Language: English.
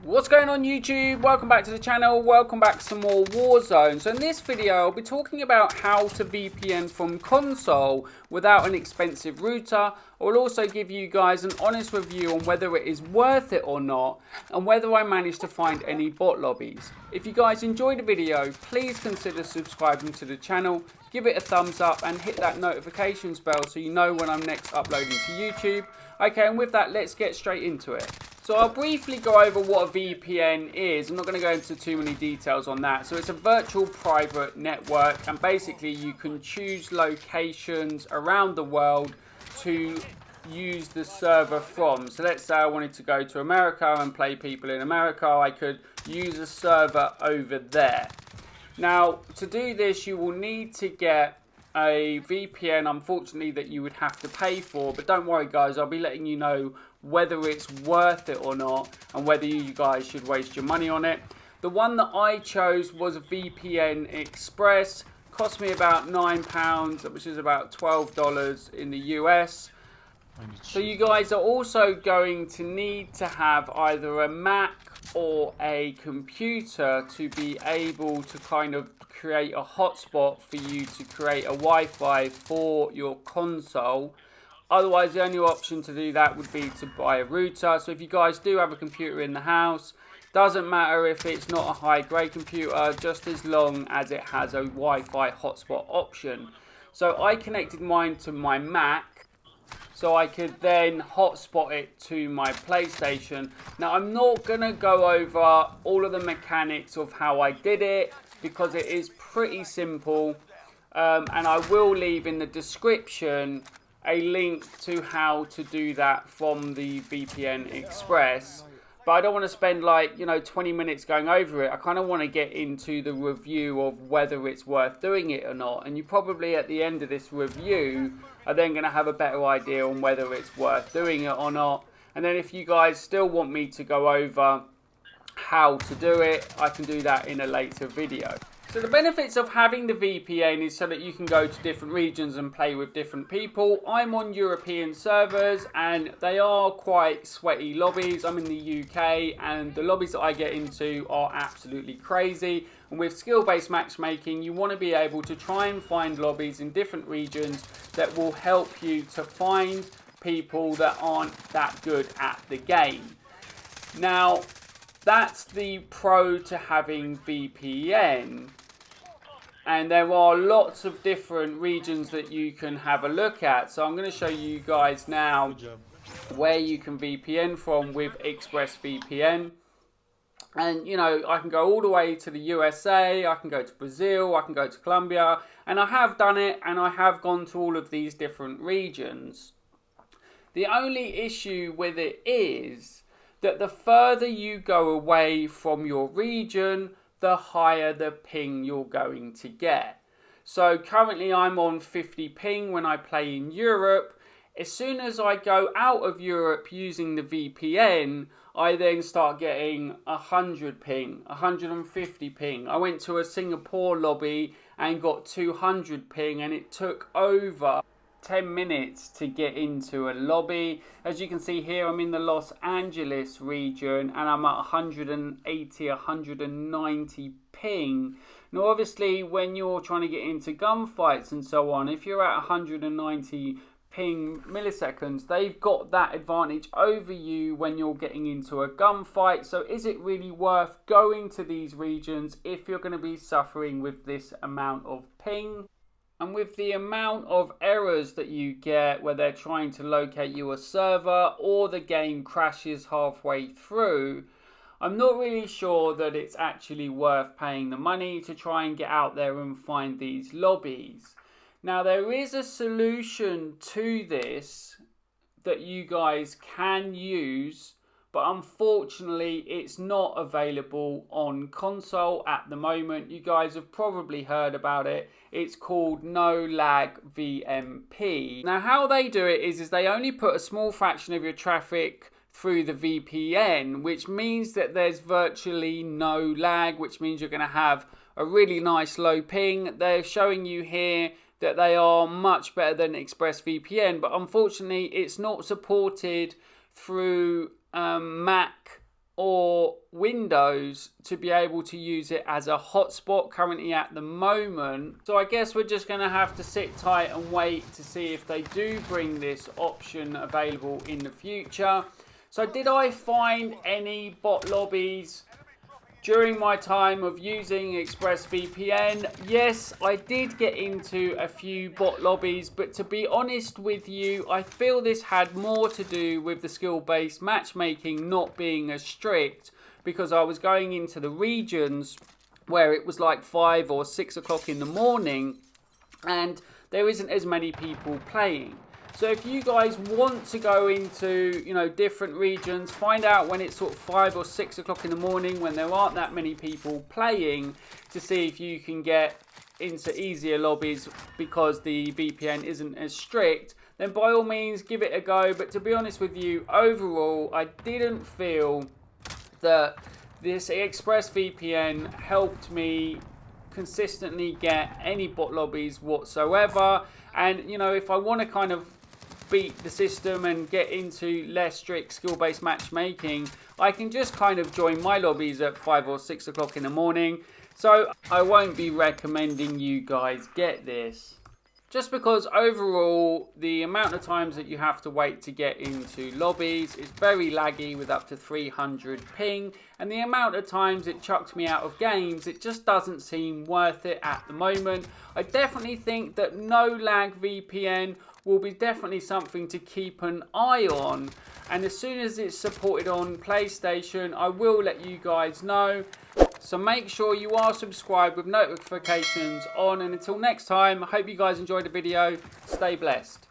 What's going on YouTube? Welcome back to the channel, welcome back to some more Warzone. So in this video I'll be talking about how to VPN from console without an expensive router. I'll also give you guys an honest review on whether it is worth it or not and whether I managed to find any bot lobbies. If you guys enjoyed the video, please consider subscribing to the channel, give it a thumbs up and hit that notifications bell so you know when I'm next uploading to YouTube. Okay, and with that, let's get straight into it. So I'll briefly go over what a VPN is. I'm not going to go into too many details on that. So it's a virtual private network, and basically you can choose locations around the world to use the server from. So let's say I wanted to go to America and play people in America. I could use a server over there. Now, to do this, you will need to get a VPN, unfortunately, that you would have to pay for. But don't worry, guys, I'll be letting you know whether it's worth it or not and whether you guys should waste your money on it. The one that I chose was a VPN Express. Cost me about £9, which is about $12 in the US. So you guys are also going to need to have either a Mac or a computer to be able to kind of create a hotspot for you to create a Wi-Fi for your console. Otherwise, the only option to do that would be to buy a router. So if you guys do have a computer in the house, doesn't matter if it's not a high-grade computer, just as long as it has a Wi-Fi hotspot option. So I connected mine to my Mac, so I could then hotspot it to my PlayStation. Now, I'm not going to go over all of the mechanics of how I did it, because it is pretty simple. And I will leave in the description a link to how to do that from the VPN Express. But I don't want to spend 20 minutes going over it. I kind of want to get into the review of whether it's worth doing it or not. And you probably at the end of this review are then going to have a better idea on whether it's worth doing it or not. And then if you guys still want me to go over how to do it, I can do that in a later video. So the benefits of having the VPN is so that you can go to different regions and play with different people. I'm on European servers and they are quite sweaty lobbies. I'm in the UK and the lobbies that I get into are absolutely crazy. And with skill-based matchmaking, you want to be able to try and find lobbies in different regions that will help you to find people that aren't that good at the game. Now, that's the pro to having VPN. And there are lots of different regions that you can have a look at. So I'm going to show you guys now where you can VPN from with ExpressVPN. And, you know, I can go all the way to the USA, I can go to Brazil, I can go to Colombia. And I have done it, and I have gone to all of these different regions. The only issue with it is that the further you go away from your region, the higher the ping you're going to get. So currently I'm on 50 ping when I play in Europe. As soon as I go out of Europe using the VPN, I then start getting 100 ping, 150 ping. I went to a Singapore lobby and got 200 ping, and it took over 10 minutes to get into a lobby. As you can see here, I'm in the Los Angeles region and I'm at 180, 190 ping. Now obviously when you're trying to get into gunfights and so on, if you're at 190 ping milliseconds, they've got that advantage over you when you're getting into a gunfight. So is it really worth going to these regions if you're going to be suffering with this amount of ping? And with the amount of errors that you get where they're trying to locate you a server or the game crashes halfway through, I'm not really sure that it's actually worth paying the money to try and get out there and find these lobbies. Now there is a solution to this that you guys can use, but unfortunately it's not available on console at the moment. You guys have probably heard about it. It's called Lag VPN. Now how they do it is they only put a small fraction of your traffic through the VPN, which means that there's virtually no lag, which means you're going to have a really nice low ping. They're showing you here that they are much better than ExpressVPN, but unfortunately it's not supported through Mac or Windows to be able to use it as a hotspot currently at the moment. So I guess we're just going to have to sit tight and wait to see if they do bring this option available in the future. So did I find any bot lobbies during my time of using ExpressVPN? Yes, I did get into a few bot lobbies, but to be honest with you, I feel this had more to do with the skill-based matchmaking not being as strict, because I was going into the regions where it was like 5 or 6 o'clock in the morning and there isn't as many people playing. So if you guys want to go into, different regions, find out when it's sort of 5 or 6 o'clock in the morning when there aren't that many people playing, to see if you can get into easier lobbies because the VPN isn't as strict, then by all means give it a go. But to be honest with you, overall, I didn't feel that this ExpressVPN helped me consistently get any bot lobbies whatsoever. And if I want to kind of beat the system and get into less strict skill-based matchmaking, I can just kind of join my lobbies at 5 or 6 o'clock in the morning. So I won't be recommending you guys get this, just because overall the amount of times that you have to wait to get into lobbies is very laggy with up to 300 ping, and the amount of times it chucked me out of games, it just doesn't seem worth it at the moment. I definitely think that no lag VPN will be definitely something to keep an eye on, and as soon as it's supported on PlayStation, I will let you guys know. So make sure you are subscribed with notifications on, and until next time, I hope you guys enjoyed the video. Stay blessed.